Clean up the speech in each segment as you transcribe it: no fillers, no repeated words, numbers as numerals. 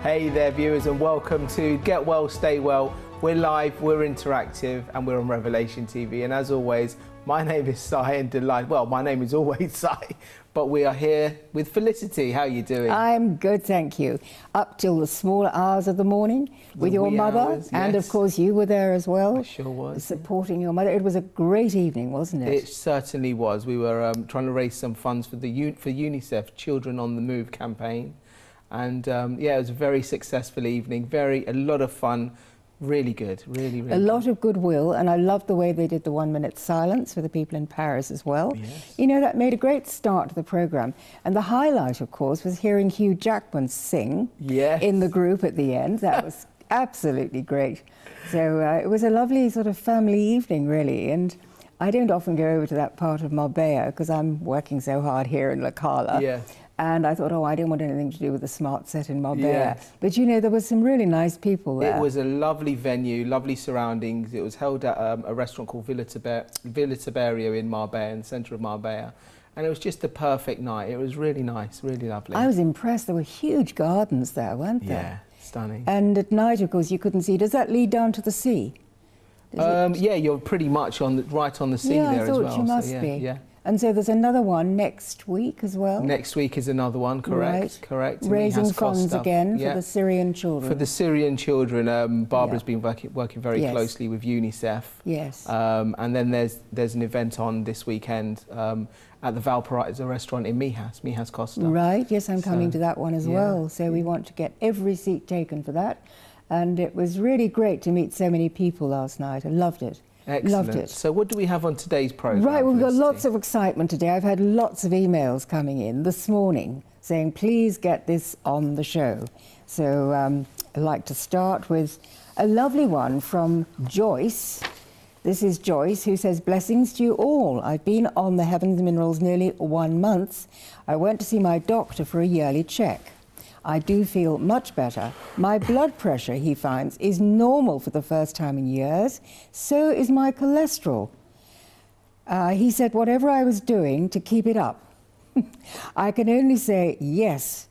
Hey there viewers, and welcome to Get Well, Stay Well. We're live, we're interactive, and we're on Revelation TV. And as always, my name is Si, and my name is always Si, but we are here with Felicity. How are you doing? I'm good, thank you. Up till the smaller hours of the morning with your mother, hours, and yes. Of course you were there as well. I sure was. Supporting your mother. It was a great evening, wasn't it? It certainly was. We were trying to raise some funds for the UNICEF Children on the Move campaign. And yeah, it was a very successful evening, a lot of fun, really good, really a lot of goodwill, and I loved the way they did the 1 minute silence for the people in Paris as well. Yes. You know, that made a great start to the programme. And the highlight, of course, was hearing Hugh Jackman sing in the group at the end. That was absolutely great. So it was a lovely sort of family evening, really. And I don't often go over to that part of Marbella because I'm working so hard here in La Cala. Yeah. And I thought, oh, I didn't want anything to do with the smart set in Marbella. Yes. But, you know, there were some really nice people there. It was a lovely venue, lovely surroundings. It was held at a restaurant called Villa Tiberio in Marbella, in the centre of Marbella. And it was just the perfect night. It was really nice, really lovely. I was impressed. There were huge gardens there, weren't there? Yeah, stunning. And at night, of course, you couldn't see. Does that lead down to the sea? Yeah, you're pretty much right on the sea there as well. Yeah, I thought you must be. Yeah. And so there's another one next week as well? Next week is another one, correct, right. correct. Raising funds again for the Syrian children. For the Syrian children, Barbara's been working very closely with UNICEF. Yes. And then there's an event on this weekend at the Valparaiso restaurant in Mijas Costa. Right, yes, I'm coming to that one as well. So we want to get every seat taken for that. And it was really great to meet so many people last night. I loved it. Excellent. Loved it. So what do we have on today's programme? Right, we've got lots of excitement today. I've had lots of emails coming in this morning saying, please get this on the show. So I'd like to start with a lovely one from Joyce. This is Joyce, who says, blessings to you all. I've been on the Heavens Minerals nearly 1 month. I went to see my doctor for a yearly check. I do feel much better. My blood pressure, he finds, is normal for the first time in years. So is my cholesterol. He said whatever I was doing to keep it up. I can only say yes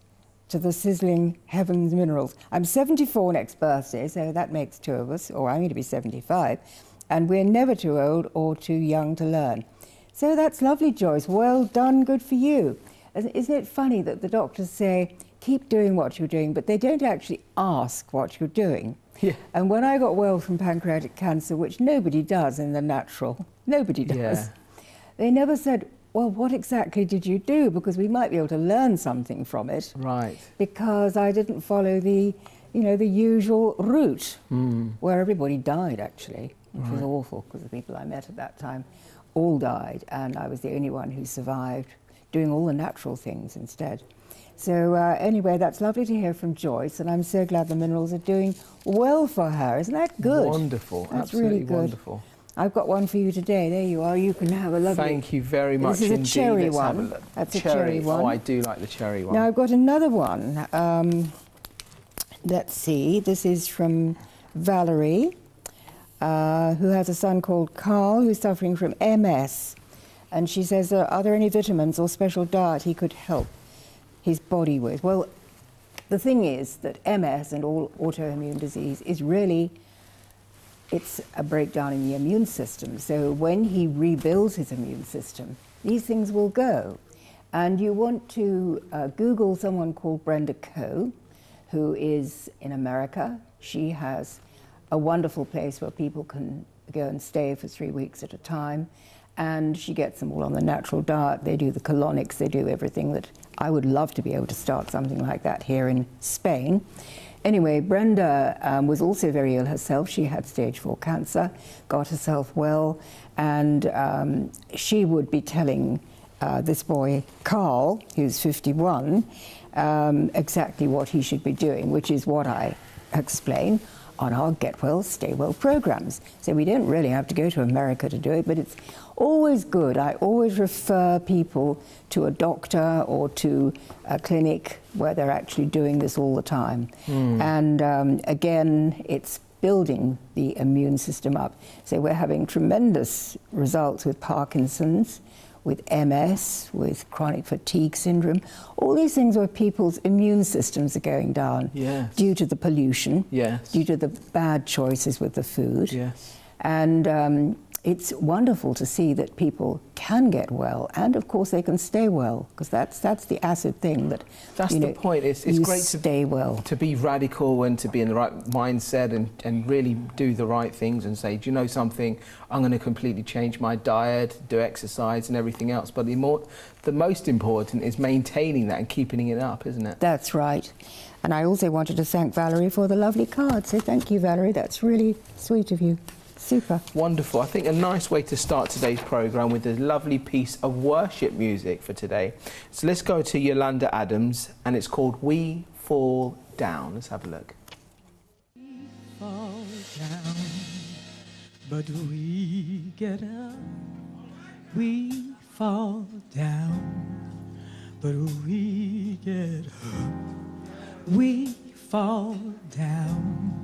to the sizzling Heavens Minerals. I'm 74 next birthday, so that makes two of us, or I'm going to be 75. And we're never too old or too young to learn. So that's lovely, Joyce. Well done, good for you. Isn't it funny that the doctors say, keep doing what you're doing, but they don't actually ask what you're doing. Yeah. And when I got well from pancreatic cancer, which nobody does in the natural, nobody does, they never said, well, what exactly did you do? Because we might be able to learn something from it. Right. Because I didn't follow the, the usual route, where everybody died, actually, which was awful, because the people I met at that time all died, and I was the only one who survived, doing all the natural things instead. So anyway, that's lovely to hear from Joyce, and I'm so glad the minerals are doing well for her. Isn't that good? Wonderful, that's absolutely really good. Wonderful. I've got one for you today. There you are. You can have a lovely... Thank you very much indeed. This is a cherry one. That's a cherry one. Oh, I do like the cherry one. Now I've got another one. Let's see. This is from Valerie, who has a son called Carl, who's suffering from MS. And she says, are there any vitamins or special diet he could help his body with? Well, the thing is that MS and all autoimmune disease is really, it's a breakdown in the immune system. So when he rebuilds his immune system, these things will go. And you want to Google someone called Brenda Coe, who is in America. She has a wonderful place where people can go and stay for 3 weeks at a time. And she gets them all on the natural diet. They do the colonics, they do everything that I would love to be able to start something like that here in Spain. Anyway, Brenda was also very ill herself. She had stage 4 cancer, got herself well, and she would be telling this boy, Carl, who's 51, exactly what he should be doing, which is what I explain on our Get Well, Stay Well programs. So we don't really have to go to America to do it, but it's always good. I always refer people to a doctor or to a clinic where they're actually doing this all the time. And again, it's building the immune system up. So we're having tremendous results with Parkinson's, with MS, with chronic fatigue syndrome, all these things where people's immune systems are going down due to the pollution, due to the bad choices with the food. And it's wonderful to see that people can get well, and of course they can stay well, because that's the acid thing that the point. It's great to stay well, to be radical and to be in the right mindset and really do the right things and say, do you know something? I'm going to completely change my diet, do exercise and everything else. But the most important is maintaining that and keeping it up, isn't it? That's right. And I also wanted to thank Valerie for the lovely card. So thank you, Valerie. That's really sweet of you. Super. Wonderful. I think a nice way to start today's programme with a lovely piece of worship music for today. So let's go to Yolanda Adams, and it's called We Fall Down. Let's have a look. We fall down, but we get up. We fall down, but we get up. We fall down,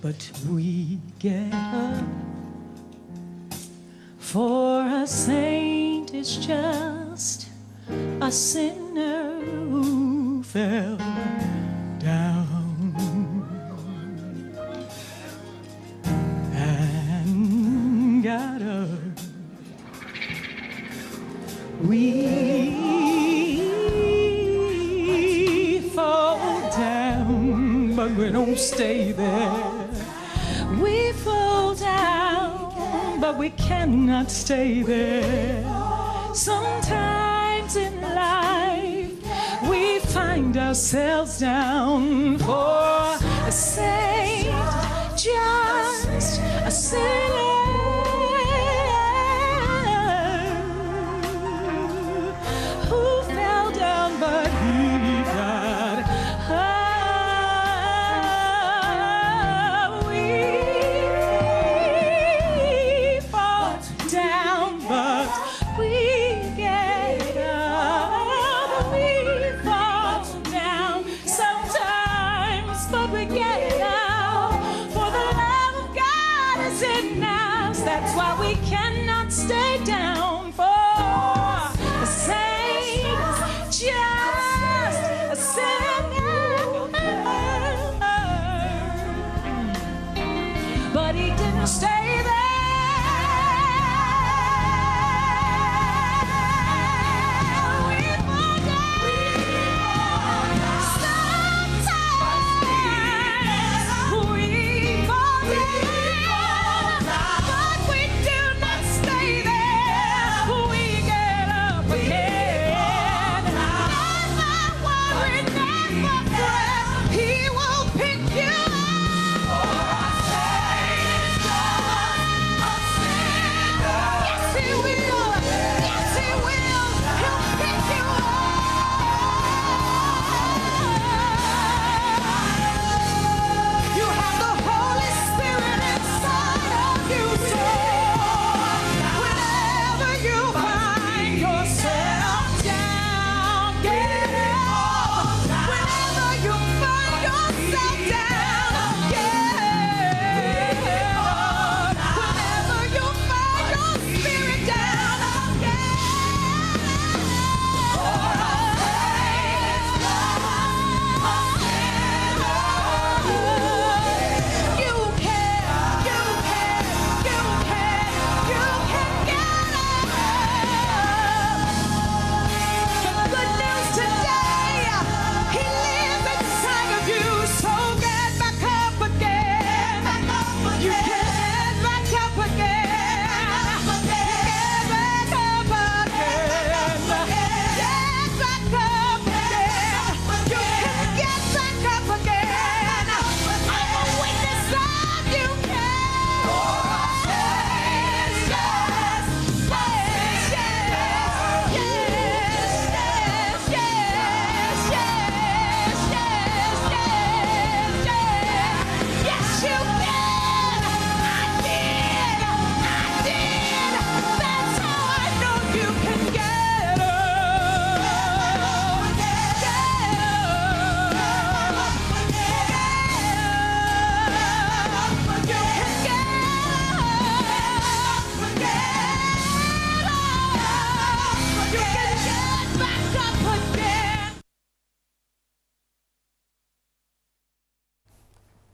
but we get up. For a saint is just a sinner who fell down and got up. We fall down, but we don't stay there. We fall down, but we cannot stay there. Sometimes in life we find ourselves down. For a saint, just a sinner who fell down, but he got up. That's why we cannot stay down. For a saint, just a sinner, but he didn't stay there. We fall down. Sometimes we fall down, but we do not stay there. We get up again. Never worry, never fret, he will pick you up. For our saint is just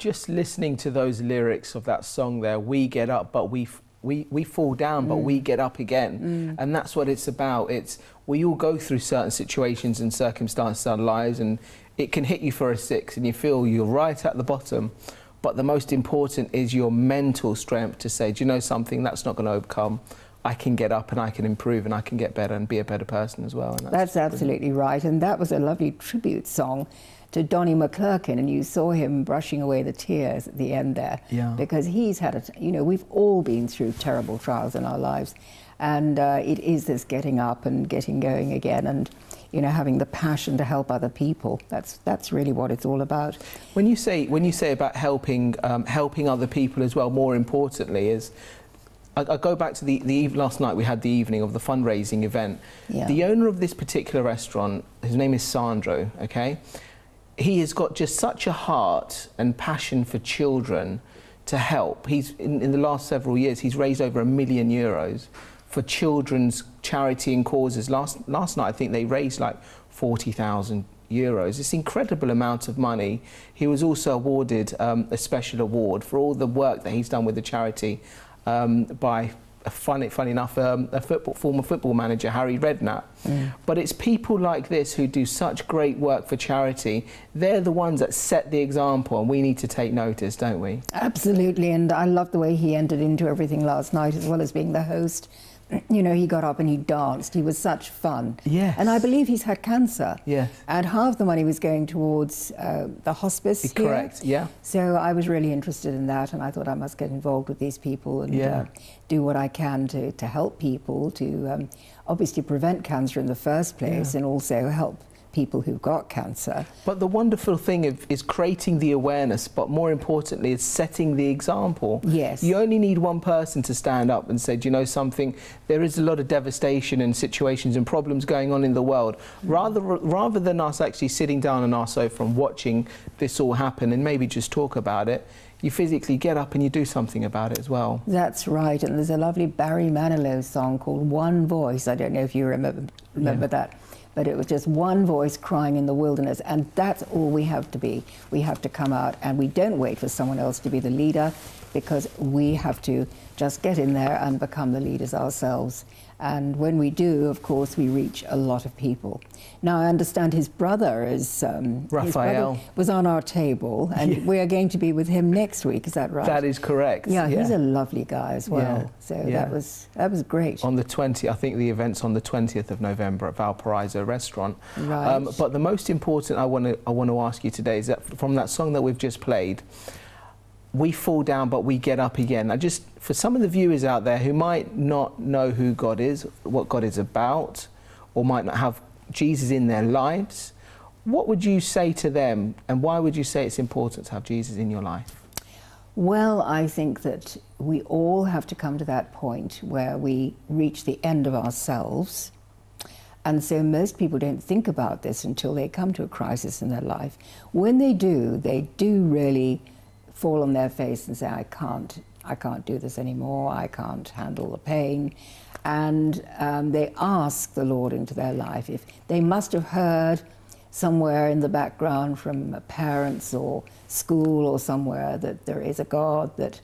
Just listening to those lyrics of that song there, we get up, but we fall down, but we get up again. And that's what it's about. We all go through certain situations and circumstances in our lives, and it can hit you for a six and you feel you're right at the bottom. But the most important is your mental strength to say, do you know something, that's not going to overcome. I can get up and I can improve and I can get better and be a better person as well. And that's absolutely right. And that was a lovely tribute song to Donnie McClurkin, and you saw him brushing away the tears at the end there. Yeah. Because he's had, we've all been through terrible trials in our lives. And it is this getting up and getting going again, and having the passion to help other people. That's really what it's all about. When you say about helping other people as well, more importantly is, I go back to the last night we had the evening of the fundraising event. Yeah. The owner of this particular restaurant, his name is Sandro. Okay, he has got just such a heart and passion for children to help. He's in the last several years he's raised over €1 million for children's charity and causes. Last night I think they raised like €40,000. It's an incredible amount of money. He was also awarded a special award for all the work that he's done with the charity by, funny enough, a former football manager, Harry Redknapp. But it's people like this who do such great work for charity. They're the ones that set the example, and we need to take notice, don't we? Absolutely, and I love the way he entered into everything last night, as well as being the host. He got up and he danced. He was such fun. Yes. And I believe he's had cancer. Yes. And half the money was going towards the hospice here. Correct, yeah. So I was really interested in that, and I thought I must get involved with these people and do what I can to help people, to obviously prevent cancer in the first place, and also help people who've got cancer. But the wonderful thing is creating the awareness, but more importantly is setting the example. Yes. You only need one person to stand up and say, do you know something, there is a lot of devastation and situations and problems going on in the world. Rather than us actually sitting down on our sofa and watching this all happen and maybe just talk about it, you physically get up and you do something about it as well. That's right, and there's a lovely Barry Manilow song called One Voice. I don't know if you remember that. But it was just one voice crying in the wilderness, and that's all we have to be. We have to come out, and we don't wait for someone else to be the leader, because we have to just get in there and become the leaders ourselves. And when we do, of course, we reach a lot of people. Now, I understand his brother is... Raphael. was on our table, and we are going to be with him next week, is that right? That is correct. Yeah, he's a lovely guy as well. Yeah. So that was great. On the 20th, I think the event's on the 20th of November at Valparaiso Restaurant. Right. But the most important I want to ask you today is that from that song that we've just played, we fall down, but we get up again. Now, just for some of the viewers out there who might not know who God is, what God is about, or might not have Jesus in their lives, what would you say to them, and why would you say it's important to have Jesus in your life? Well, I think that we all have to come to that point where we reach the end of ourselves. And so most people don't think about this until they come to a crisis in their life. When they do really fall on their face and say, I can't do this anymore, I can't handle the pain. And they ask the Lord into their life. If they must have heard somewhere in the background from parents or school or somewhere that there is a God, that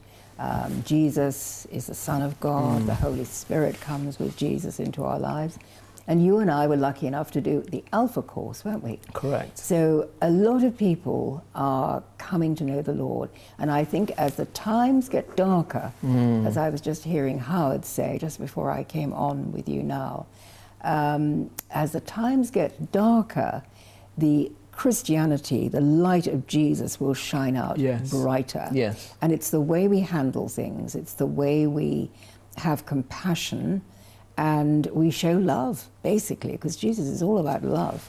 Jesus is the Son of God, the Holy Spirit comes with Jesus into our lives. And you and I were lucky enough to do the Alpha course, weren't we? Correct. So a lot of people are coming to know the Lord. And I think as the times get darker, as I was just hearing Howard say just before I came on with you now, as the times get darker, the Christianity, the light of Jesus will shine out brighter. Yes. And it's the way we handle things, it's the way we have compassion, and we show love, basically, because Jesus is all about love.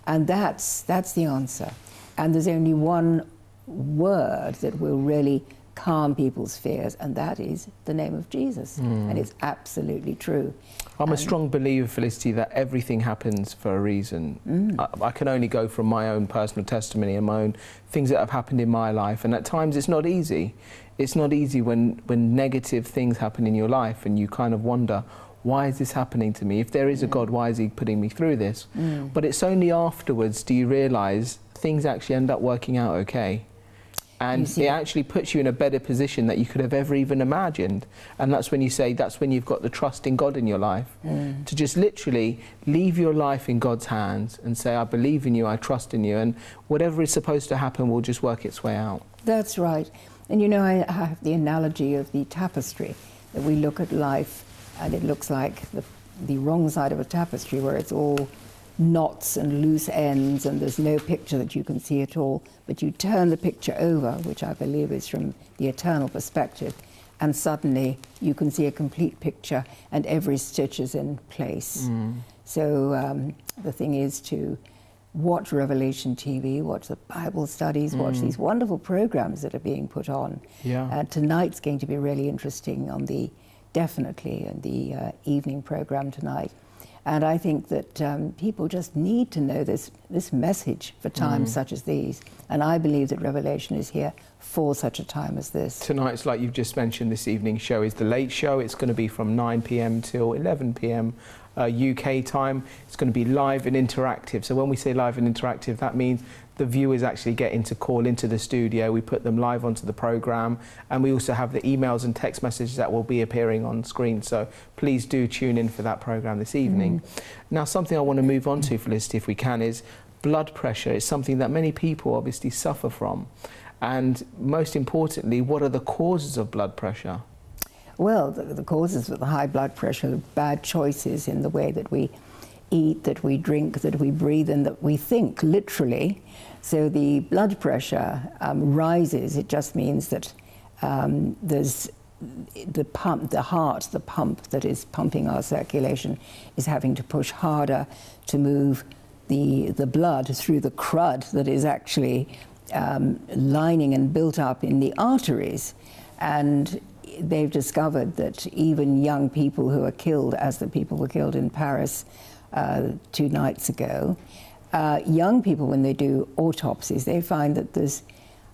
And that's the answer. And there's only one word that will really calm people's fears, and that is the name of Jesus. And it's absolutely true. I'm a strong believer, Felicity, that everything happens for a reason. I can only go from my own personal testimony and my own things that have happened in my life, and at times it's not easy. It's not easy when negative things happen in your life and you kind of wonder, why is this happening to me? If there is a God, why is he putting me through this? But it's only afterwards do you realise things actually end up working out okay. And it actually puts you in a better position that you could have ever even imagined. And that's when you say, that's when you've got the trust in God in your life. To just literally leave your life in God's hands and say, I believe in you, I trust in you, and whatever is supposed to happen will just work its way out. That's right. And you know, I have the analogy of the tapestry, that we look at life and it looks like the wrong side of a tapestry, where it's all knots and loose ends and there's no picture that you can see at all. But you turn the picture over, which I believe is from the eternal perspective, and suddenly you can see a complete picture and every stitch is in place. So the thing is to watch Revelation TV, watch the Bible studies, watch these wonderful programs that are being put on. Tonight's going to be really interesting on definitely in the evening program tonight. And I think that people just need to know this message for times such as these. And I believe that Revelation is here for such a time as this. Tonight's, like you've just mentioned, this evening's show is The Late Show. It's going to be from 9 p.m. till 11 p.m. UK time. It's going to be live and interactive. So when we say live and interactive, that means the viewers actually getting to call into the studio. We put them live onto the program, and we also have the emails and text messages that will be appearing on screen. So please do tune in for that program this evening. Now, something I want to move on to, Felicity, if we can, is blood pressure. It's something that many people obviously suffer from. And most importantly, what are the causes of blood pressure? Well, the causes of the high blood pressure are bad choices in the way that we eat, that we drink, that we breathe, and that we think, literally. So the blood pressure rises. It just means that there's the pump that is pumping our circulation is having to push harder to move the blood through the crud that is actually lining and built up in the arteries. And they've discovered that even young people who are killed, as the people were killed in Paris 2 nights ago, young people, when they do autopsies, they find that there's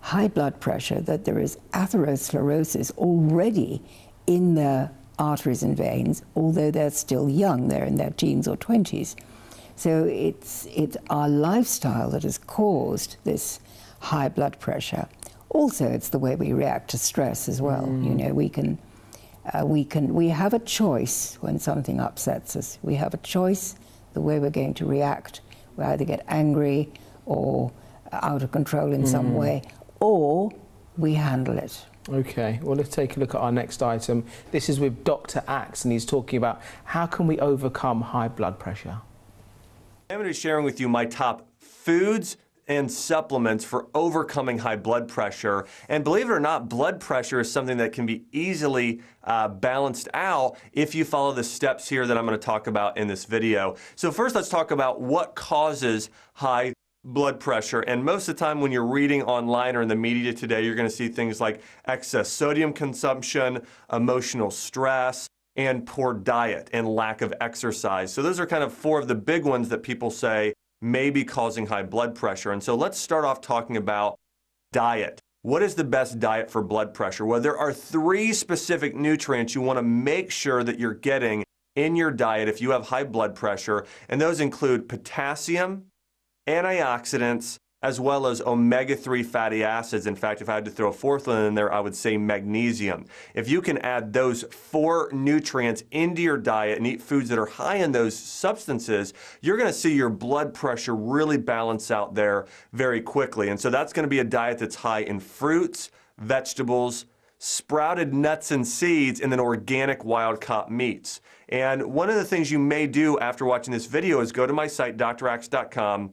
high blood pressure, that there is atherosclerosis already in their arteries and veins, although they're still young, they're in their teens or 20s. So it's our lifestyle that has caused this high blood pressure. Also, it's the way we react to stress as well. You know, we have a choice when something upsets us. We have a choice the way we're going to react. We either get angry or out of control in some way, or we handle it. Okay, well, let's take a look at our next item. This is with Dr. Axe, and he's talking about how can we overcome high blood pressure. I'm going to be sharing with you my top foods and supplements for overcoming high blood pressure. And believe it or not, blood pressure is something that can be easily balanced out if you follow the steps here that I'm going to talk about in this video. So first, let's talk about what causes high blood pressure. And most of the time when you're reading online or in the media today, you're going to see things like excess sodium consumption, emotional stress, and poor diet and lack of exercise. So those are kind of 4 of the big ones that people say may be causing high blood pressure. And so let's start off talking about diet. What is the best diet for blood pressure? Well, there are 3 specific nutrients you want to make sure that you're getting in your diet if you have high blood pressure, and those include potassium, antioxidants, as well as omega-3 fatty acids. In fact, if I had to throw a 4th one in there, I would say magnesium. If you can add those 4 nutrients into your diet and eat foods that are high in those substances, you're going to see your blood pressure really balance out there very quickly. And so that's going to be a diet that's high in fruits, vegetables, sprouted nuts and seeds, and then organic wild-caught meats. And one of the things you may do after watching this video is go to my site, draxe.com,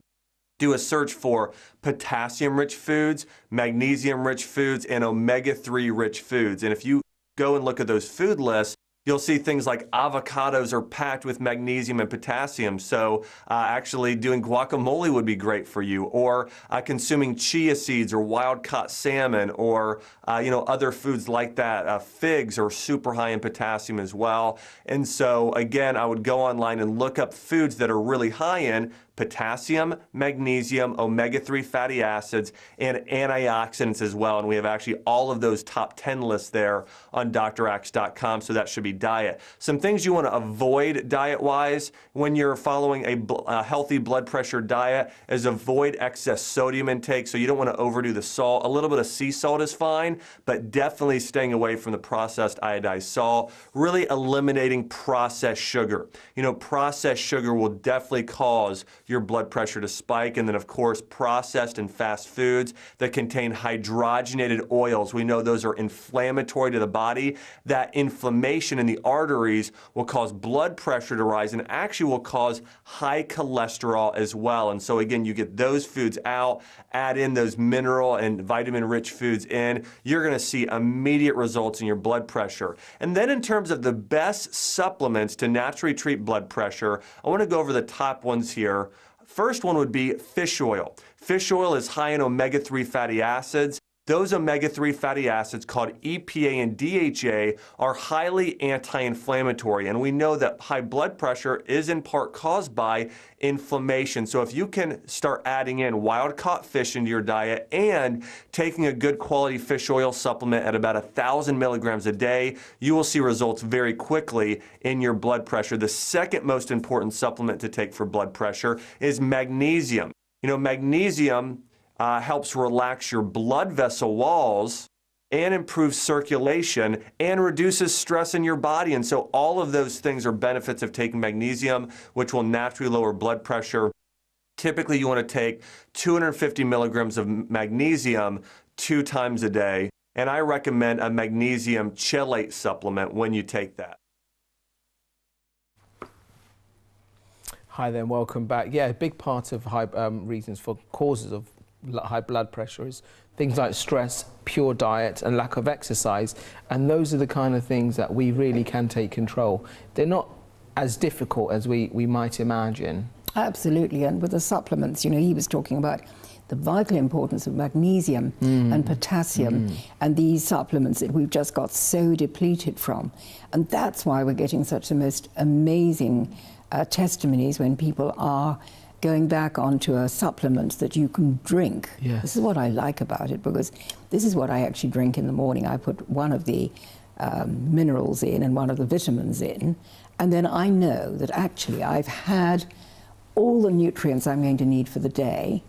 do a search for potassium-rich foods, magnesium-rich foods, and omega-3 rich foods. And if you go and look at those food lists, you'll see things like avocados are packed with magnesium and potassium. So actually doing guacamole would be great for you, or consuming chia seeds or wild-caught salmon, or other foods like that. Figs are super high in potassium as well. And so again, I would go online and look up foods that are really high in potassium, magnesium, omega-3 fatty acids, and antioxidants as well. And we have actually all of those top 10 lists there on drax.com, so that should be diet. Some things you want to avoid diet-wise when you're following a healthy blood pressure diet is avoid excess sodium intake, so you don't want to overdo the salt. A little bit of sea salt is fine, but definitely staying away from the processed iodized salt. Really eliminating processed sugar. You know, processed sugar will definitely cause your blood pressure to spike. And then, of course, processed and fast foods that contain hydrogenated oils. We know those are inflammatory to the body. That inflammation in the arteries will cause blood pressure to rise and actually will cause high cholesterol as well. And so, again, you get those foods out, add in those mineral and vitamin-rich foods in, you're going to see immediate results in your blood pressure. And then in terms of the best supplements to naturally treat blood pressure, I want to go over the top ones here. First one would be fish oil. Fish oil is high in omega-3 fatty acids. Those omega-3 fatty acids called EPA and DHA are highly anti-inflammatory, and we know that high blood pressure is in part caused by inflammation. So if you can start adding in wild-caught fish into your diet and taking a good quality fish oil supplement at about 1,000 milligrams a day, you will see results very quickly in your blood pressure. The second most important supplement to take for blood pressure is magnesium. You know, magnesium helps relax your blood vessel walls and improves circulation and reduces stress in your body. And so all of those things are benefits of taking magnesium, which will naturally lower blood pressure. Typically, you want to take 250 milligrams of magnesium 2 times a day. And I recommend a magnesium chelate supplement when you take that. Hi there, welcome back. Yeah, a big part of reasons for causes of high blood pressure is things like stress, pure diet and lack of exercise, and those are the kind of things that we really can take control. They're not as difficult as we might imagine. Absolutely, and with the supplements, you know, he was talking about the vital importance of magnesium and potassium and these supplements that we've just got so depleted from. And that's why we're getting such the most amazing testimonies when people are going back onto a supplement that you can drink. Yes. This is what I like about it, because this is what I actually drink in the morning. I put one of the minerals in and one of the vitamins in, and then I know that actually I've had all the nutrients I'm going to need for the day.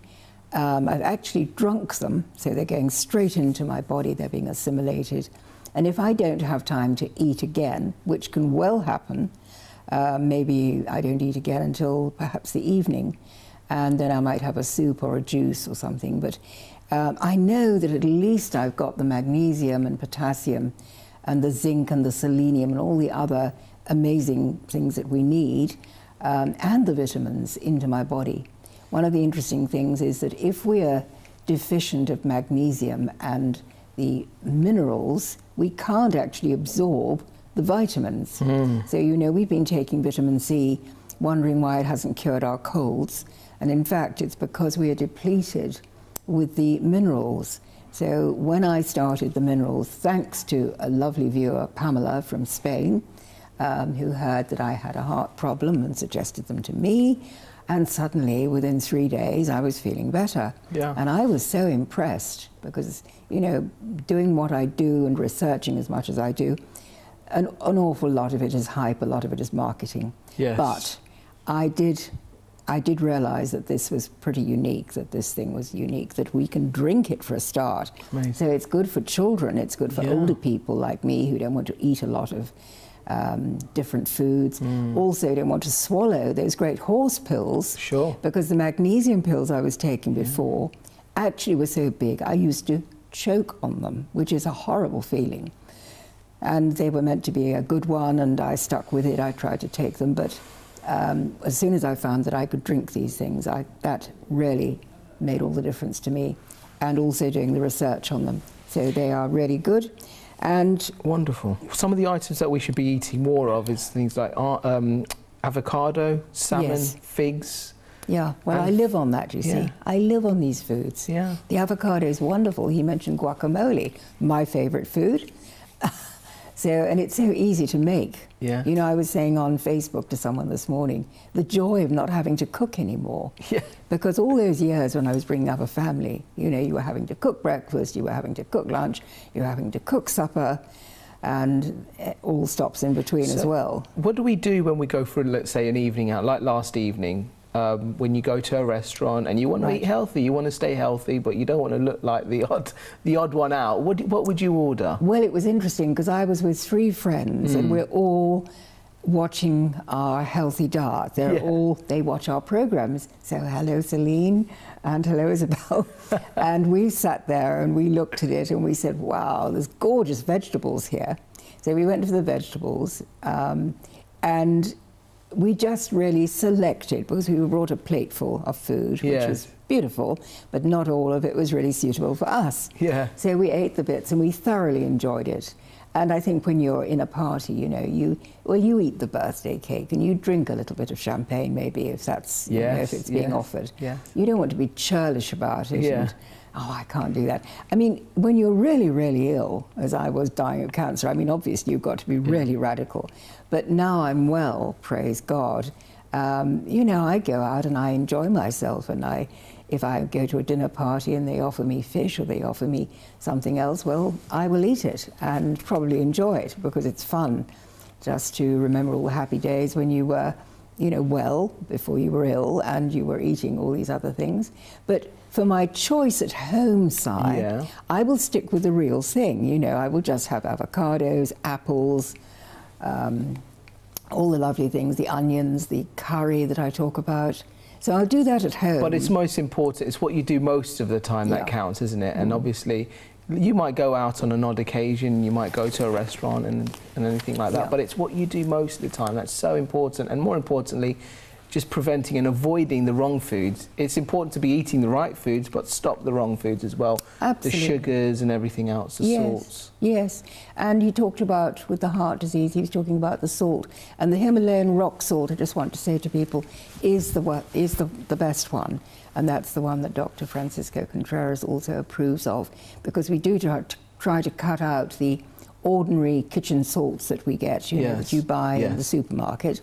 I've actually drunk them, so they're going straight into my body, they're being assimilated. And if I don't have time to eat again, which can well happen, maybe I don't eat again until perhaps the evening, and then I might have a soup or a juice or something. But I know that at least I've got the magnesium and potassium and the zinc and the selenium and all the other amazing things that we need, and the vitamins into my body. One of the interesting things is that if we are deficient of magnesium and the minerals, we can't actually absorb the vitamins. So, you know, we've been taking vitamin C, wondering why it hasn't cured our colds. And in fact, it's because we are depleted with the minerals. So when I started the minerals, thanks to a lovely viewer, Pamela from Spain, who heard that I had a heart problem and suggested them to me. And suddenly, within 3 days, I was feeling better. Yeah. And I was so impressed because, you know, doing what I do and researching as much as I do, an awful lot of it is hype, a lot of it is marketing. Yes. But I did realize that this was pretty unique, that this thing was unique, that we can drink it for a start. Amazing. So it's good for children, it's good for older people like me who don't want to eat a lot of different foods. Also don't want to swallow those great horse pills. Sure. Because the magnesium pills I was taking before actually were so big, I used to choke on them, which is a horrible feeling. And they were meant to be a good one, and I stuck with it. I tried to take them, but as soon as I found that I could drink these things, that really made all the difference to me, and also doing the research on them. So they are really good. And wonderful. Some of the items that we should be eating more of is things like avocado, salmon, figs. Yeah, well, I live on that, you see. I live on these foods. Yeah. The avocado is wonderful. He mentioned guacamole, my favorite food. So, and it's so easy to make. Yeah. You know, I was saying on Facebook to someone this morning, the joy of not having to cook anymore. Yeah. Because all those years when I was bringing up a family, you know, you were having to cook breakfast, you were having to cook lunch, you were having to cook supper, and all stops in between as well. What do we do when we go for, let's say, an evening out, like last evening? When you go to a restaurant and you want to eat healthy, you want to stay healthy, but you don't want to look like the odd one out. What would you order? Well, it was interesting because I was with 3 friends and we're all watching our healthy diet. They watch our programs. So hello, Celine, and hello, Isabel. And we sat there and we looked at it and we said, wow, there's gorgeous vegetables here. So we went for the vegetables and we just really selected, because we brought a plate full of food, which was beautiful, but not all of it was really suitable for us. Yeah. So we ate the bits and we thoroughly enjoyed it. And I think when you're in a party, you know, you eat the birthday cake and you drink a little bit of champagne, maybe, if that's, you know, if it's being offered. Yeah. You don't want to be churlish about it. Yeah. And, oh, I can't do that. I mean, when you're really, really ill, as I was dying of cancer, I mean, obviously you've got to be really radical. But now I'm well, praise God. You know, I go out and I enjoy myself, and if I go to a dinner party and they offer me fish or they offer me something else, well, I will eat it and probably enjoy it, because it's fun just to remember all the happy days when you were, you know, well, before you were ill and you were eating all these other things. But for my choice at home side, I will stick with the real thing. You know, I will just have avocados, apples, all the lovely things, the onions, the curry that I talk about. So I'll do that at home. But it's most important, it's what you do most of the time that counts, isn't it? And obviously, you might go out on an odd occasion, you might go to a restaurant and anything like that, but it's what you do most of the time that's so important. And more importantly, just preventing and avoiding the wrong foods. It's important to be eating the right foods, but stop the wrong foods as well. Absolutely. The sugars and everything else, the salts. Yes, and he talked about, with the heart disease, he was talking about the salt. And the Himalayan rock salt, I just want to say to people, is the best one. And that's the one that Dr. Francisco Contreras also approves of, because we do try to cut out the ordinary kitchen salts that we get, you know, that you buy in the supermarket.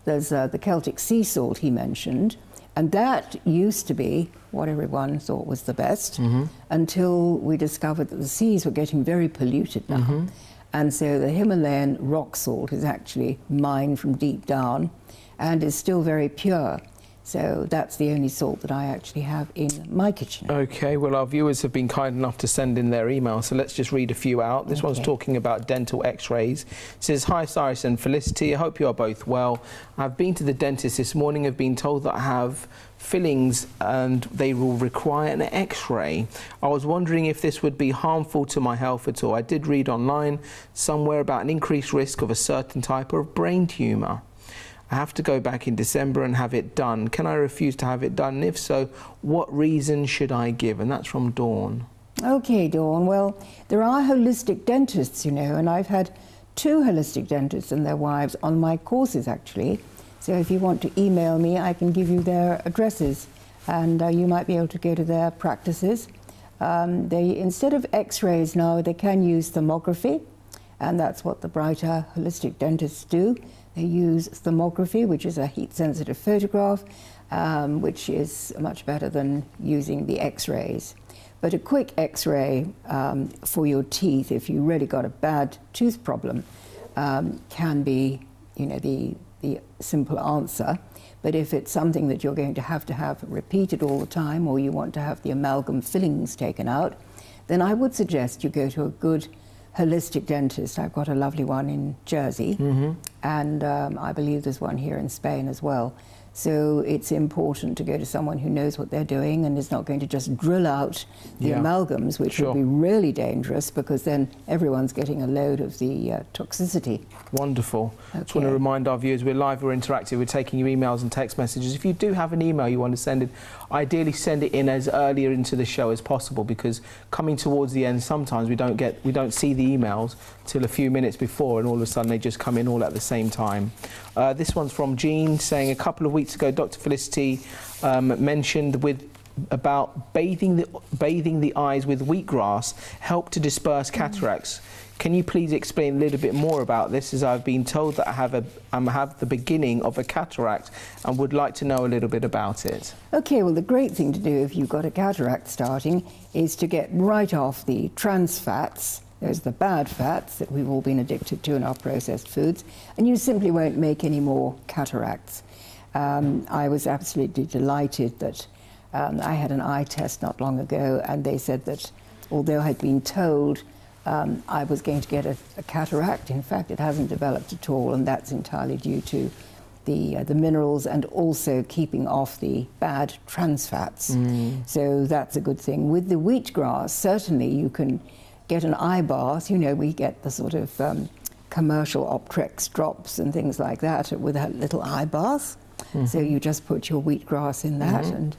There's the Celtic sea salt he mentioned, and that used to be what everyone thought was the best until we discovered that the seas were getting very polluted now. And so the Himalayan rock salt is actually mined from deep down and is still very pure. So that's the only salt that I actually have in my kitchen. Okay, well, our viewers have been kind enough to send in their emails, so let's just read a few out. This one's talking about dental x-rays. It says, hi Cyrus and Felicity, I hope you are both well. I've been to the dentist this morning, I've been told that I have fillings and they will require an x-ray. I was wondering if this would be harmful to my health at all. I did read online somewhere about an increased risk of a certain type of brain tumour. I have to go back in December and have it done. Can I refuse to have it done? And if so, what reason should I give? And that's from Dawn. Okay, Dawn. Well, there are holistic dentists, you know, and I've had 2 holistic dentists and their wives on my courses, actually. So if you want to email me, I can give you their addresses, and you might be able to go to their practices. Instead of x-rays now, they can use thermography, and that's what the brighter holistic dentists do. They use thermography, which is a heat-sensitive photograph, which is much better than using the x-rays. But a quick x-ray for your teeth, if you really got a bad tooth problem, can be, you know, the simple answer. But if it's something that you're going to have repeated all the time, or you want to have the amalgam fillings taken out, then I would suggest you go to a good holistic dentist. I've got a lovely one in Jersey, and I believe there's one here in Spain as well. So it's important to go to someone who knows what they're doing and is not going to just drill out the amalgams, which would be really dangerous, because then everyone's getting a load of the toxicity. Wonderful. I just want to remind our viewers, we're live, we're interactive, we're taking your emails and text messages. If you do have an email you want to send it, ideally send it in as earlier into the show as possible, because coming towards the end, sometimes we don't see the emails till a few minutes before, and all of a sudden they just come in all at the same time. This one's from Jean, saying a couple of weeks ago Dr. Felicity mentioned with about bathing the eyes with wheatgrass help to disperse cataracts. Can you please explain a little bit more about this, as I've been told that I have the beginning of a cataract and would like to know a little bit about it. Okay, well, the great thing to do if you've got a cataract starting is to get right off the trans fats. There's the bad fats that we've all been addicted to in our processed foods, and you simply won't make any more cataracts. I was absolutely delighted that I had an eye test not long ago, and they said that although I'd been told I was going to get a cataract, in fact it hasn't developed at all, and that's entirely due to the minerals and also keeping off the bad trans fats. So that's a good thing. With the wheatgrass, certainly you can get an eye bath. You know, we get the sort of commercial Optrex drops and things like that with a little eye bath. So you just put your wheatgrass in that and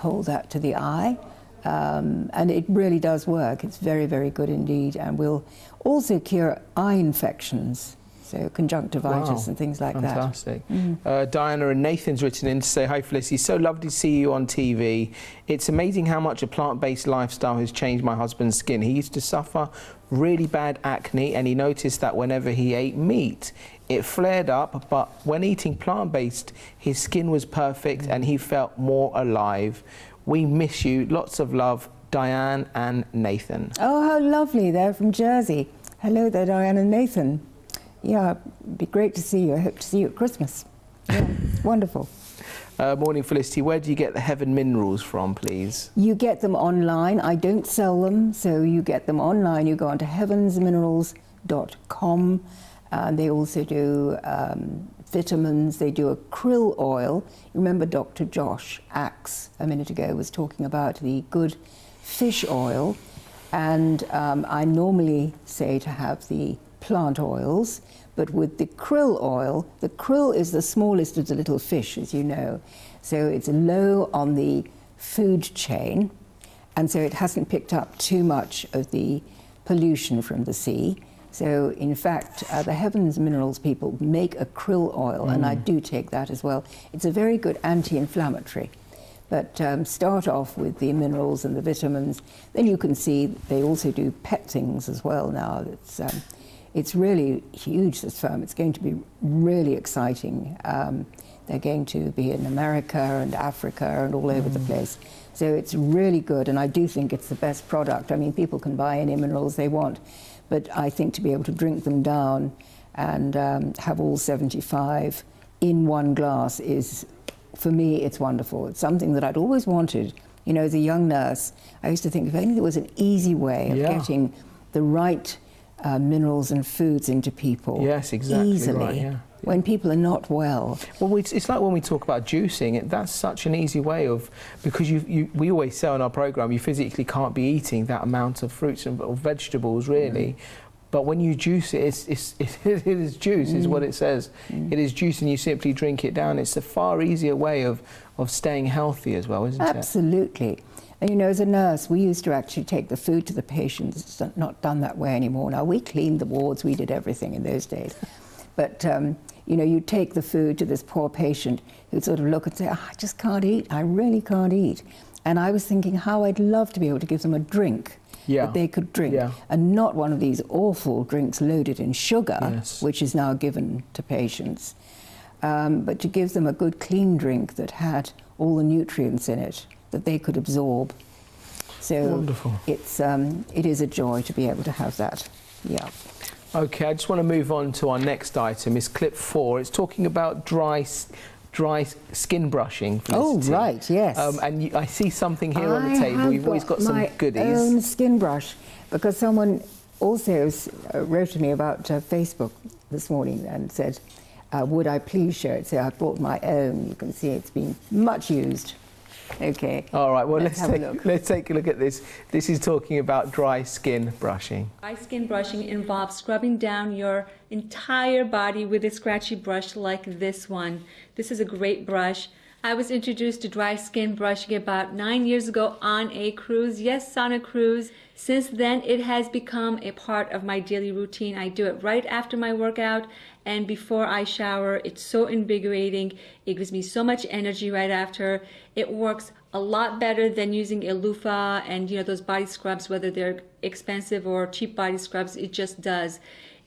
hold that to the eye. And it really does work. It's very, very good indeed, and will also cure eye infections, so conjunctivitis and things like fantastic. that. Diana and Nathan's written in to say, hi Felicity, so lovely to see you on TV. It's amazing how much a plant-based lifestyle has changed my husband's skin. He used to suffer really bad acne, and he noticed that whenever he ate meat, it flared up, but when eating plant-based, his skin was perfect and he felt more alive. We miss you. Lots of love, Diane and Nathan. Oh, how lovely. They're from Jersey. Hello there, Diane and Nathan. Yeah, it'd be great to see you. I hope to see you at Christmas. Yeah, wonderful. Morning, Felicity. Where do you get the Heaven Minerals from, please? You get them online. I don't sell them, so you get them online. You go onto heavensminerals.com. They also do vitamins. They do a krill oil. You remember Dr. Josh Axe a minute ago was talking about the good fish oil, and I normally say to have the plant oils, but with the krill oil, the krill is the smallest of the little fish, as you know, so it's low on the food chain, and so it hasn't picked up too much of the pollution from the sea. So in fact, the Heavens Minerals people make a krill oil, and I do take that as well. It's a very good anti-inflammatory. But start off with the minerals and the vitamins. Then you can see they also do pet things as well now. It's really huge, this firm. It's going to be really exciting. They're going to be in America and Africa and all over the place. So it's really good, and I do think it's the best product. I mean, people can buy any minerals they want, but I think to be able to drink them down and have all 75 in one glass is, for me, it's wonderful. It's something that I'd always wanted. You know, as a young nurse, I used to think if only there was an easy way of getting the right minerals and foods into people easily, right, when people are not well. Well, it's like when we talk about juicing, that's such an easy way of, because we always say on our programme, you physically can't be eating that amount of fruits and or vegetables, really. But when you juice it, it is juice, is what it says. It is juice, and you simply drink it down. It's a far easier way of staying healthy as well, isn't it? Absolutely. And you know, as a nurse, we used to actually take the food to the patients. It's not done that way anymore. Now, we cleaned the wards, we did everything in those days. But, you know, you take the food to this poor patient who'd sort of look and say, I just can't eat, I really can't eat. And I was thinking how I'd love to be able to give them a drink that they could drink, and not one of these awful drinks loaded in sugar, which is now given to patients, but to give them a good clean drink that had all the nutrients in it that they could absorb. So wonderful. It is a joy to be able to have that. Yeah. Okay, I just want to move on to our next item. It's clip 4. It's talking about dry skin brushing, Felicity. Oh, right, yes. And I see something here on the table. You've always got some goodies. My own skin brush, because someone also wrote to me about Facebook this morning and said, would I please share it? So I brought my own. You can see it's been much used. Okay. All right, well, let's take a look at this. This is talking about dry skin brushing. Dry skin brushing involves scrubbing down your entire body with a scratchy brush like this one. This is a great brush. I was introduced to dry skin brushing about 9 years ago on a cruise. Yes, on a cruise. Since then, it has become a part of my daily routine. I do it right after my workout and before I shower. It's so invigorating. It gives me so much energy right after. It works a lot better than using a loofah and those body scrubs, whether they're expensive or cheap body scrubs. It just does.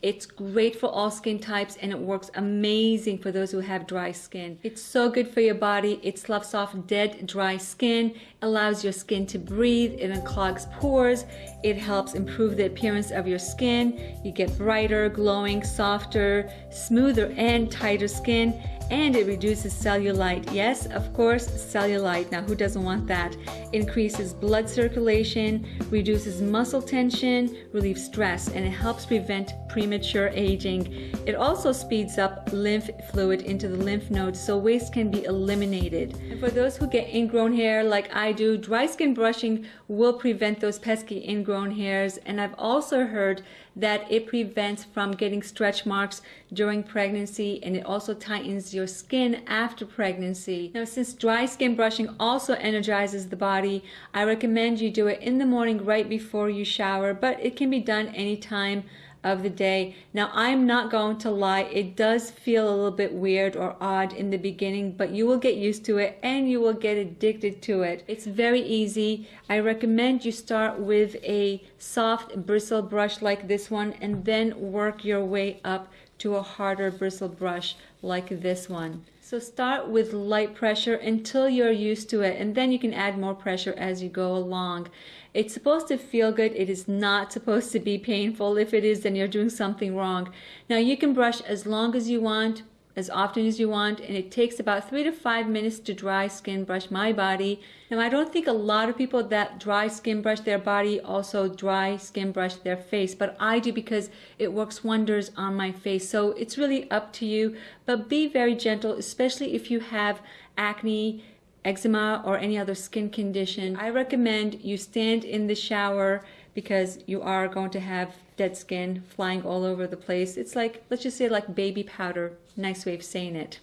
It's great for all skin types and it works amazing for those who have dry skin. It's so good for your body. It sloughs off dead, dry skin, allows your skin to breathe, it unclogs pores, it helps improve the appearance of your skin. You get brighter, glowing, softer, smoother, and tighter skin. And it reduces cellulite. Yes, of course, cellulite. Now, who doesn't want that? Increases blood circulation, reduces muscle tension, relieves stress, and it helps prevent premature aging. It also speeds up lymph fluid into the lymph nodes so waste can be eliminated. And for those who get ingrown hair like I do, dry skin brushing will prevent those pesky ingrown hairs. And I've also heard that it prevents from getting stretch marks during pregnancy, and it also tightens your skin after pregnancy. Now, since dry skin brushing also energizes the body, I recommend you do it in the morning right before you shower, but it can be done any time of the day. Now, I'm not going to lie, it does feel a little bit weird or odd in the beginning, but you will get used to it and you will get addicted to it. It's very easy. I recommend you start with a soft bristle brush like this one and then work your way up to a harder bristle brush like this one. So start with light pressure until you're used to it, and then you can add more pressure as you go along. It's supposed to feel good. It is not supposed to be painful. If it is, then you're doing something wrong. Now, you can brush as long as you want, as often as you want, and it takes about 3 to 5 minutes to dry skin brush my body. Now, I don't think a lot of people that dry skin brush their body also dry skin brush their face, but I do because it works wonders on my face. So it's really up to you, but be very gentle, especially if you have acne, eczema, or any other skin condition. I recommend you stand in the shower because you are going to have dead skin flying all over the place. It's like, let's just say like baby powder. Nice way of saying it.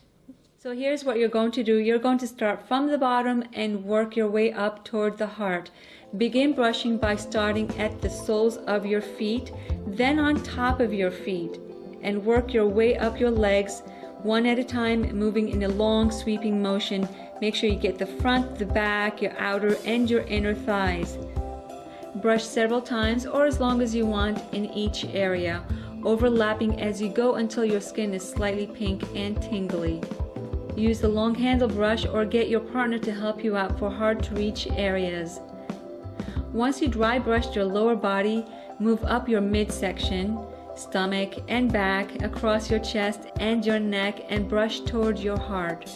So here's what you're going to do. You're going to start from the bottom and work your way up toward the heart. Begin brushing by starting at the soles of your feet, then on top of your feet, and work your way up your legs, one at a time, moving in a long sweeping motion. Make sure you get the front, the back, your outer, and your inner thighs. Brush several times or as long as you want in each area, overlapping as you go until your skin is slightly pink and tingly. Use the long handle brush or get your partner to help you out for hard to reach areas. Once you dry brushed your lower body, move up your midsection, stomach and back, across your chest and your neck, and brush toward your heart.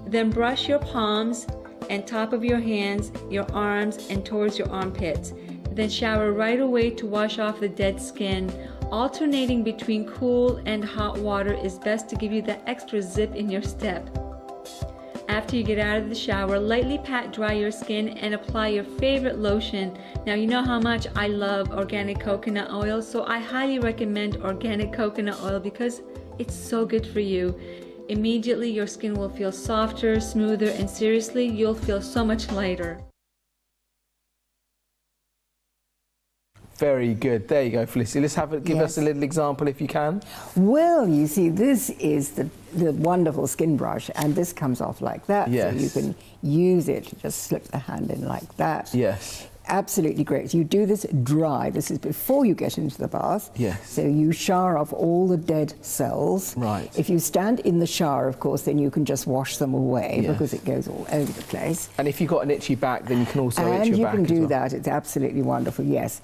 Then brush your palms and top of your hands, your arms, and towards your armpits. Then shower right away to wash off the dead skin. Alternating between cool and hot water is best to give you that extra zip in your step. After you get out of the shower, lightly pat dry your skin and apply your favorite lotion. Now, you know how much I love organic coconut oil, so I highly recommend organic coconut oil because it's so good for you. Immediately your skin will feel softer, smoother, and seriously, you'll feel so much lighter. Very good. There you go, Felicity. Let's give us a little example if you can. Well, you see, this is the wonderful skin brush, and this comes off like that. Yes. So you can use it, just slip the hand in like that. Yes. Absolutely great. You do this dry. This is before you get into the bath. Yes. So you shower off all the dead cells. Right. If you stand in the shower, of course, then you can just wash them away because it goes all over the place. And if you've got an itchy back, then you can also itch your back. And you can do as well. that. It's absolutely wonderful, yes.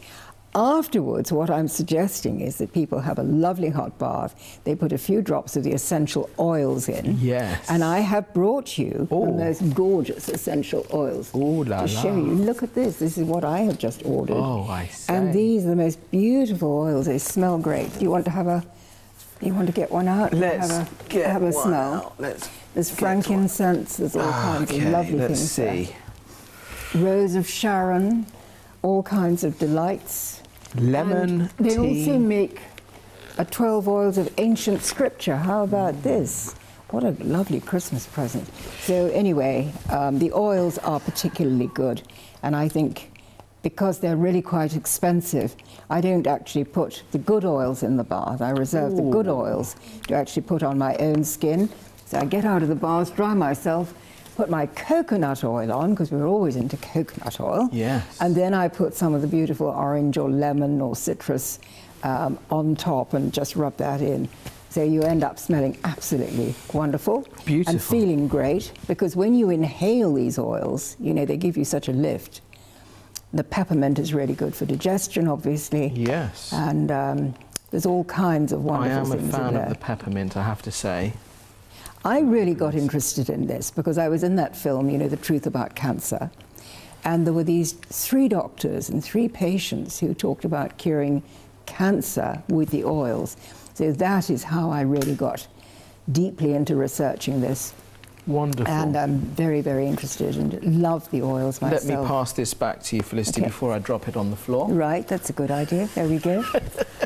Afterwards, what I'm suggesting is that people have a lovely hot bath. They put a few drops of the essential oils in. Yes. And I have brought you the most gorgeous essential oils to show you. Look at this. This is what I have just ordered. Oh, I see. And these are the most beautiful oils. They smell great. Do you want to have a? You want to get one out? Let's have a smell. There's frankincense. There's all kinds of lovely things. Let's see. Rose of Sharon. All kinds of delights. Lemon and they tea. also make 12 oils of ancient scripture. How about this? What a lovely Christmas present. So anyway, the oils are particularly good, and I think because they're really quite expensive, I don't actually put the good oils in the bath. I reserve the good oils to actually put on my own skin. So I get out of the bath, dry myself, put my coconut oil on, because we're always into coconut oil. Yes. And then I put some of the beautiful orange or lemon or citrus on top and just rub that in. So you end up smelling absolutely wonderful. Beautiful. And feeling great, because when you inhale these oils, you know, they give you such a lift. The peppermint is really good for digestion, obviously. Yes. And there's all kinds of wonderful things in there. I am a fan of the peppermint, I have to say. I really got interested in this because I was in that film, you know, The Truth About Cancer. And there were these 3 doctors and 3 patients who talked about curing cancer with the oils. So that is how I really got deeply into researching this. Wonderful. And I'm very, very interested and love the oils myself. Let me pass this back to you, Felicity, before I drop it on the floor. Right, that's a good idea. There we go.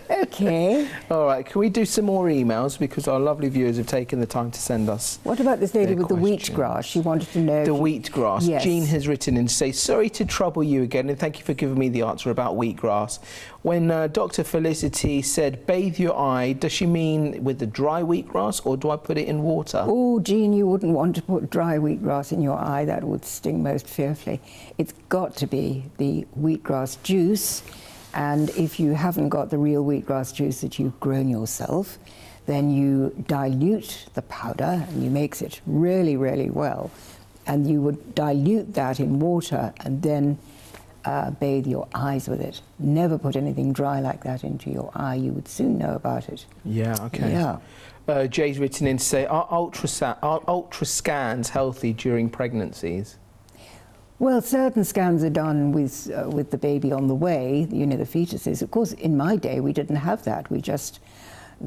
Okay. All right, can we do some more emails, because our lovely viewers have taken the time to send us. What about this lady their with the questions. wheatgrass? She wanted to know. The wheatgrass. Yes. Jean has written in to say, sorry to trouble you again, and thank you for giving me the answer about wheatgrass. When Dr. Felicity said bathe your eye, does she mean with the dry wheatgrass, or do I put it in water? Oh, Jean, you wouldn't want to put dry wheatgrass in your eye. That would sting most fearfully. It's got to be the wheatgrass juice. And if you haven't got the real wheatgrass juice that you've grown yourself, then you dilute the powder and you mix it really, really well. And you would dilute that in water and then bathe your eyes with it. Never put anything dry like that into your eye. You would soon know about it. Yeah, okay. Yeah. Jay's written in to say, are ultra scans healthy during pregnancies? Well, certain scans are done with the baby on the way, you know, the fetuses. Of course, in my day, we didn't have that. We just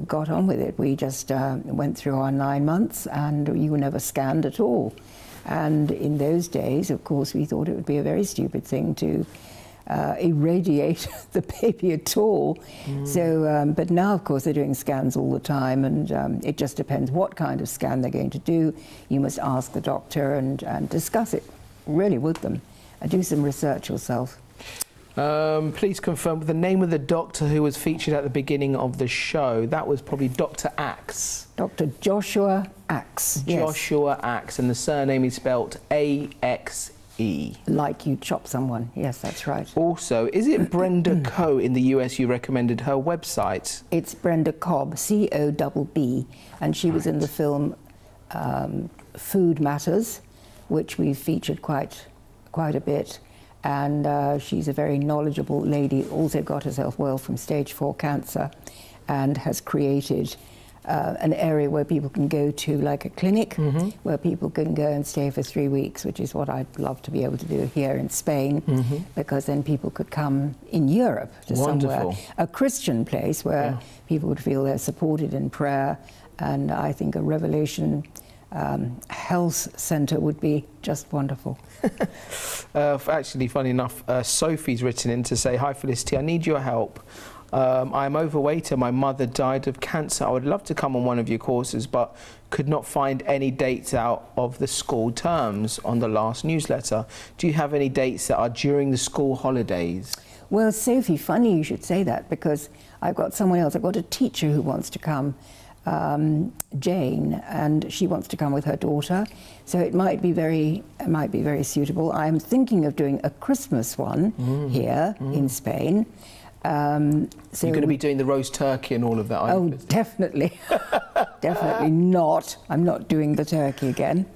got on with it. We just went through our 9 months and you were never scanned at all. And in those days, of course, we thought it would be a very stupid thing to irradiate the baby at all. So, but now, of course, they're doing scans all the time, and it just depends what kind of scan they're going to do. You must ask the doctor and discuss it really with them. Do some research yourself. Please confirm the name of the doctor who was featured at the beginning of the show. That was probably Dr. Axe. Dr. Joshua Axe. Yes. Joshua Axe, and the surname is spelt A-X-E. Like you chop someone. Yes, that's right. Also, is it Brenda Coe in the US you recommended her website? It's Brenda Cobb, C-O-B-B, and she was in the film Food Matters, which we've featured quite a bit. And she's a very knowledgeable lady, also got herself well from stage 4 cancer, and has created an area where people can go to, like a clinic, where people can go and stay for 3 weeks, which is what I'd love to be able to do here in Spain, because then people could come in Europe to somewhere, a Christian place where people would feel they're supported in prayer. And I think a Revelation health centre would be just wonderful. Actually, funny enough, Sophie's written in to say, hi Felicity, I need your help. I'm overweight and my mother died of cancer. I would love to come on one of your courses, but could not find any dates out of the school terms on the last newsletter. Do you have any dates that are during the school holidays? Well, Sophie, funny you should say that, because I've got someone else. I've got a teacher who wants to come, Jane, and she wants to come with her daughter, so it might be very suitable. I'm thinking of doing a Christmas one here in Spain. So you're going to be doing the roast turkey and all of that, oh, definitely. Definitely not. I'm not doing the turkey again.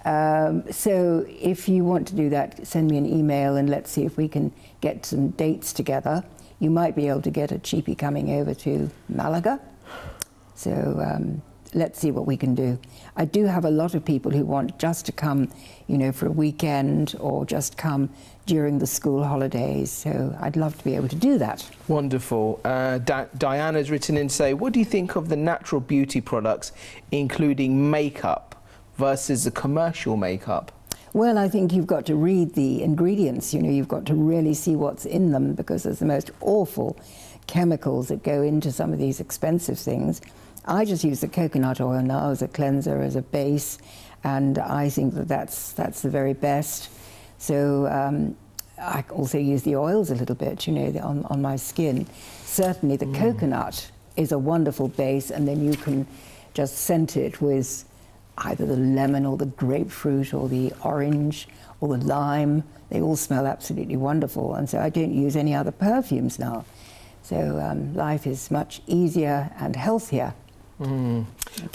So if you want to do that, send me an email and let's see if we can get some dates together. You might be able to get a cheapie coming over to Malaga. So let's see what we can do. I do have a lot of people who want just to come, you know, for a weekend or just come during the school holidays. So I'd love to be able to do that. Wonderful. Diana's written in to say, what do you think of the natural beauty products, including makeup, versus the commercial makeup? Well, I think you've got to read the ingredients. You know, you've got to really see what's in them, because there's the most awful chemicals that go into some of these expensive things. I just use the coconut oil now as a cleanser, as a base, and I think that that's the very best. So I also use the oils a little bit, you know, on my skin. Certainly the coconut is a wonderful base, and then you can just scent it with either the lemon or the grapefruit or the orange or the lime. They all smell absolutely wonderful, and so I don't use any other perfumes now. So life is much easier and healthier. Okay.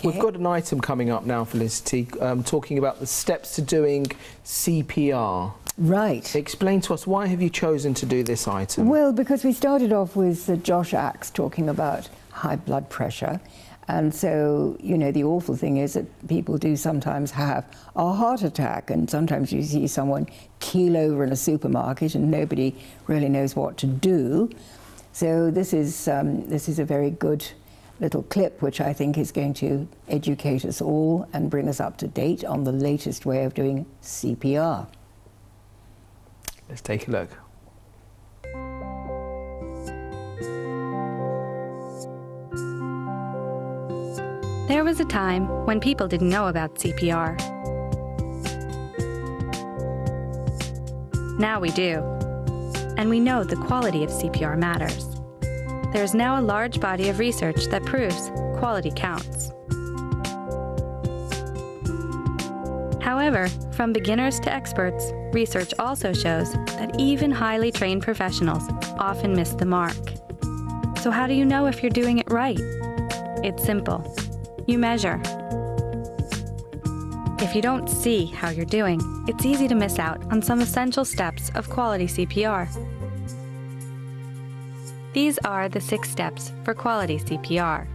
We've got an item coming up now, Felicity, talking about the steps to doing CPR. Right. Explain to us, why have you chosen to do this item? Well, because we started off with Josh Axe talking about high blood pressure. And so, you know, the awful thing is that people do sometimes have a heart attack, and sometimes you see someone keel over in a supermarket and nobody really knows what to do. So this is a very good little clip which I think is going to educate us all and bring us up to date on the latest way of doing CPR. Let's take a look. There was a time when people didn't know about CPR. Now we do, and we know the quality of CPR matters. There is now a large body of research that proves quality counts. However, from beginners to experts, research also shows that even highly trained professionals often miss the mark. So how do you know if you're doing it right? It's simple. You measure. If you don't see how you're doing, it's easy to miss out on some essential steps of quality CPR. These are the 6 steps for quality CPR.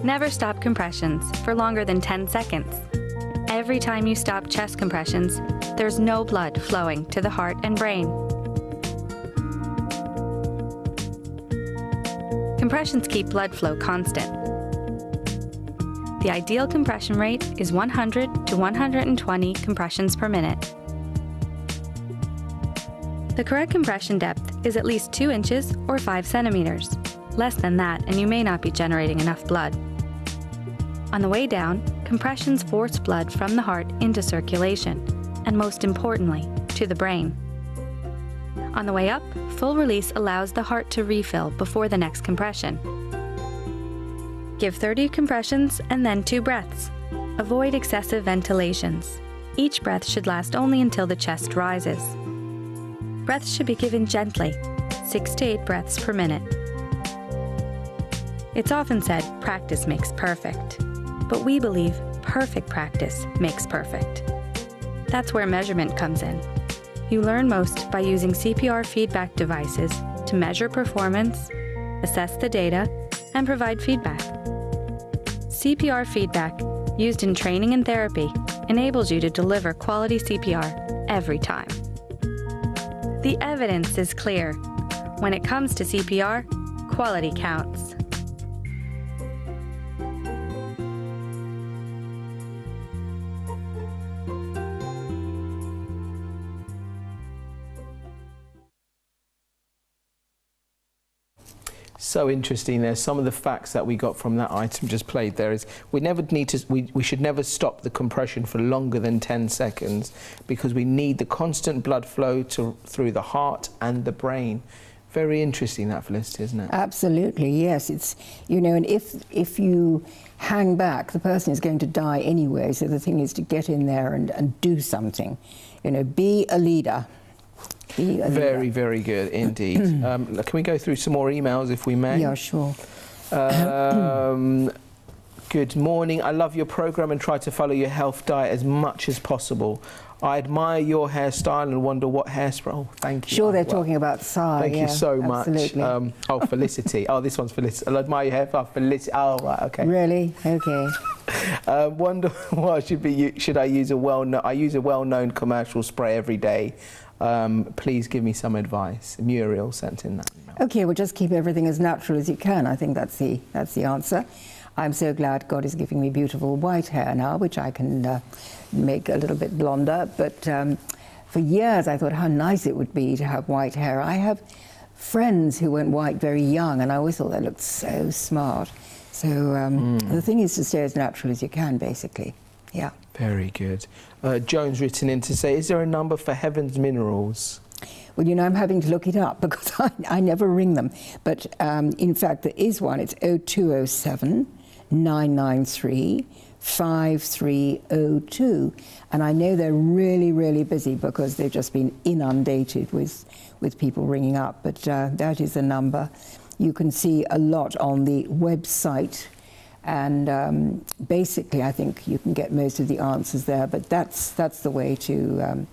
Never stop compressions for longer than 10 seconds. Every time you stop chest compressions, there's no blood flowing to the heart and brain. Compressions keep blood flow constant. The ideal compression rate is 100 to 120 compressions per minute. The correct compression depth is at least 2 inches or 5 centimeters. Less than that, and you may not be generating enough blood. On the way down, compressions force blood from the heart into circulation, and most importantly, to the brain. On the way up, full release allows the heart to refill before the next compression. Give 30 compressions and then 2 breaths. Avoid excessive ventilations. Each breath should last only until the chest rises. Breaths should be given gently, 6 to 8 breaths per minute. It's often said, practice makes perfect. But we believe perfect practice makes perfect. That's where measurement comes in. You learn most by using CPR feedback devices to measure performance, assess the data, and provide feedback. CPR feedback, used in training and therapy, enables you to deliver quality CPR every time. The evidence is clear. When it comes to CPR, quality counts. So interesting. There's some of the facts that we got from that item just played there. Is we should never stop the compression for longer than 10 seconds because we need the constant blood flow through the heart and the brain. Very interesting, that, Felicity, isn't it? Absolutely, yes. It's, you know, and if you hang back, the person is going to die anyway. So the thing is to get in there and do something. You know, be a leader. Very, very good indeed. Can we go through some more emails if we may? Yeah, sure. Good morning. I love your program and try to follow your health diet as much as possible. I admire your hairstyle and wonder what hairspray. Oh, thank you. Sure, they're talking about Sai. Thank you so much. Absolutely. Oh, Felicity. Oh, this one's Felicity. I admire your hair. Felicity. Oh, right. Okay. Really? Okay. Wonder what should I use I use a well-known commercial spray every day. Please give me some advice. Muriel sent in that email. Okay, well, just keep everything as natural as you can. I think that's the answer. I'm so glad God is giving me beautiful white hair now, which I can make a little bit blonder. But for years I thought how nice it would be to have white hair. I have friends who went white very young, and I always thought they looked so smart. So the thing is to stay as natural as you can, basically. Yeah. Very good. Joan's written in to say, is there a number for Heaven's Minerals? Well, you know, I'm having to look it up because I never ring them. But in fact, there is one. It's 0207 993 5302. And I know they're really, really busy because they've just been inundated with people ringing up. But that is the number. You can see a lot on the website. And basically, I think you can get most of the answers there. But that's the way to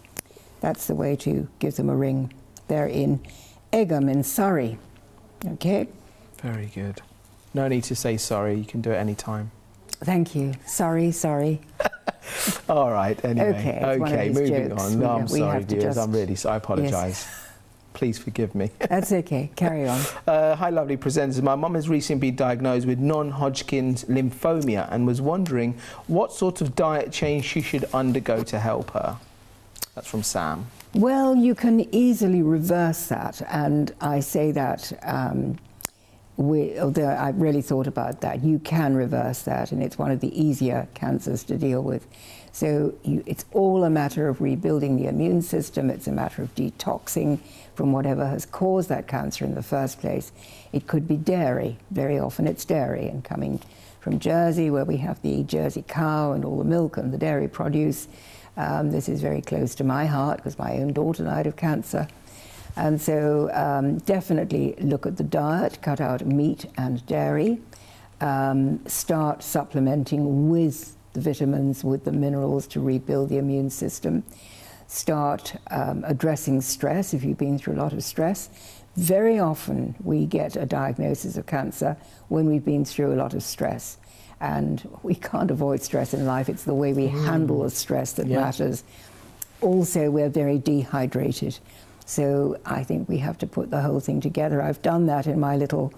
give them a ring. They're in Egham in Surrey. Okay. Very good. No need to say sorry. You can do it any time. Thank you. Sorry. All right. Anyway. Okay. Moving jokes. on. No, I'm sorry, viewers. Just... I'm really sorry. I apologise. Yes. Please forgive me. That's okay. Carry on. Hi, lovely presenters. My mum has recently been diagnosed with non-Hodgkin's lymphoma and was wondering what sort of diet change she should undergo to help her. That's from Sam. Well, you can easily reverse that, and I say that although I've really thought about that. You can reverse that, and it's one of the easier cancers to deal with. So it's all a matter of rebuilding the immune system. It's a matter of detoxing from whatever has caused that cancer in the first place. It could be dairy. Very often it's dairy, and coming from Jersey, where we have the Jersey cow and all the milk and the dairy produce, this is very close to my heart because my own daughter died of cancer. And so definitely look at the diet, cut out meat and dairy, start supplementing with the vitamins, with the minerals to rebuild the immune system, start addressing stress if you've been through a lot of stress. Very often we get a diagnosis of cancer when we've been through a lot of stress. And we can't avoid stress in life. It's the way we handle the stress that matters. Also, we're very dehydrated. So I think we have to put the whole thing together. I've done that in my little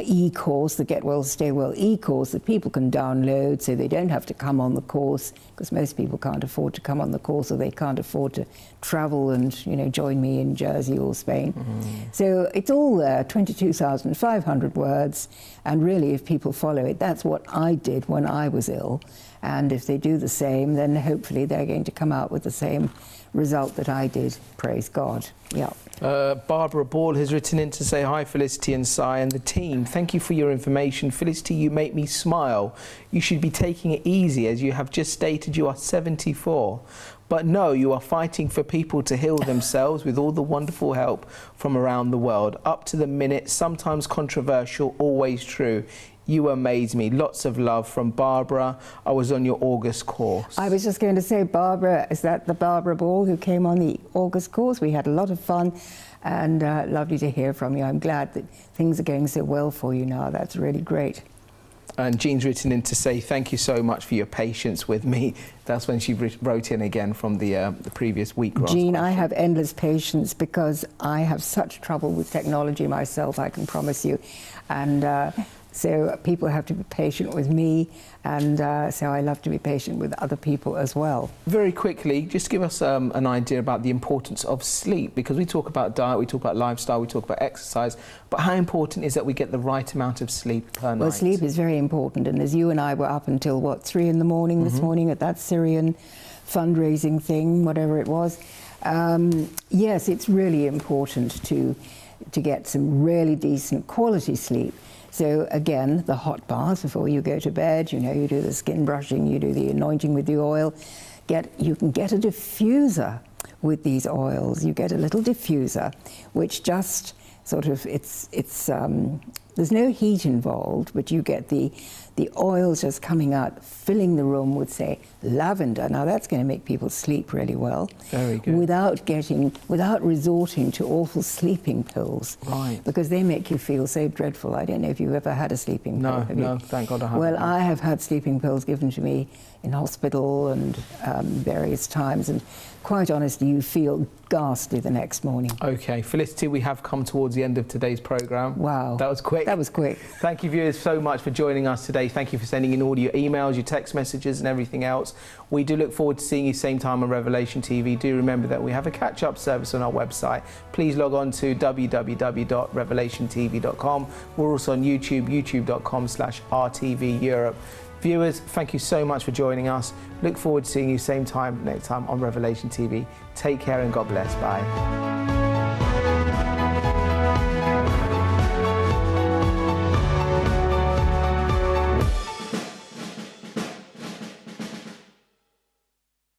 e-course, the Get Well, Stay Well e-course that people can download so they don't have to come on the course, because most people can't afford to come on the course, or they can't afford to travel and, you know, join me in Jersey or Spain. So it's all there, 22,500 words, and really if people follow it, that's what I did when I was ill, and if they do the same, then hopefully they're going to come out with the same result that I did. Praise God. Yeah. Barbara Ball has written in to say, hi Felicity and Si and the team. Thank you for your information. Felicity, you make me smile. You should be taking it easy, as you have just stated you are 74. But no, you are fighting for people to heal themselves with all the wonderful help from around the world. Up to the minute, sometimes controversial, always true. You amaze me. Lots of love from Barbara. I was on your August course. I was just going to say, Barbara, is that the Barbara Ball who came on the August course? We had a lot of fun, and lovely to hear from you. I'm glad that things are going so well for you now. That's really great. And Jean's written in to say, thank you so much for your patience with me. That's when she wrote in again from the previous week. Jean, I have endless patience because I have such trouble with technology myself, I can promise you. And so people have to be patient with me, and so I love to be patient with other people as well. Very quickly, just give us an idea about the importance of sleep, because we talk about diet, we talk about lifestyle, we talk about exercise, but how important is that we get the right amount of sleep per night? Well, sleep is very important, and as you and I were up until, what, 3 in the morning this morning at that Syrian fundraising thing, whatever it was, yes, it's really important to get some really decent quality sleep. So again, the hot bath before you go to bed, you know, you do the skin brushing, you do the anointing with the oil. You can get a diffuser with these oils. You get a little diffuser, which just sort of, there's no heat involved, but you get the oils just coming out, filling the room with, say, lavender. Now that's going to make people sleep really well. Very good. Without resorting to awful sleeping pills. Right. Because they make you feel so dreadful. I don't know if you've ever had a sleeping pill. No, thank God I haven't. Well, I have had sleeping pills given to me in hospital and various times, and quite honestly, you feel ghastly the next morning. Okay, Felicity, we have come towards the end of today's programme. Wow. That was quick. That was quick. Thank you, viewers, so much for joining us today. Thank you for sending in all your emails, your text messages and everything else. We do look forward to seeing you same time on Revelation TV. Do remember that we have a catch-up service on our website. Please log on to www.revelationtv.com. We're also on YouTube, youtube.com/RTV Europe. Viewers, thank you so much for joining us. Look forward to seeing you same time next time on Revelation TV. Take care and God bless. Bye.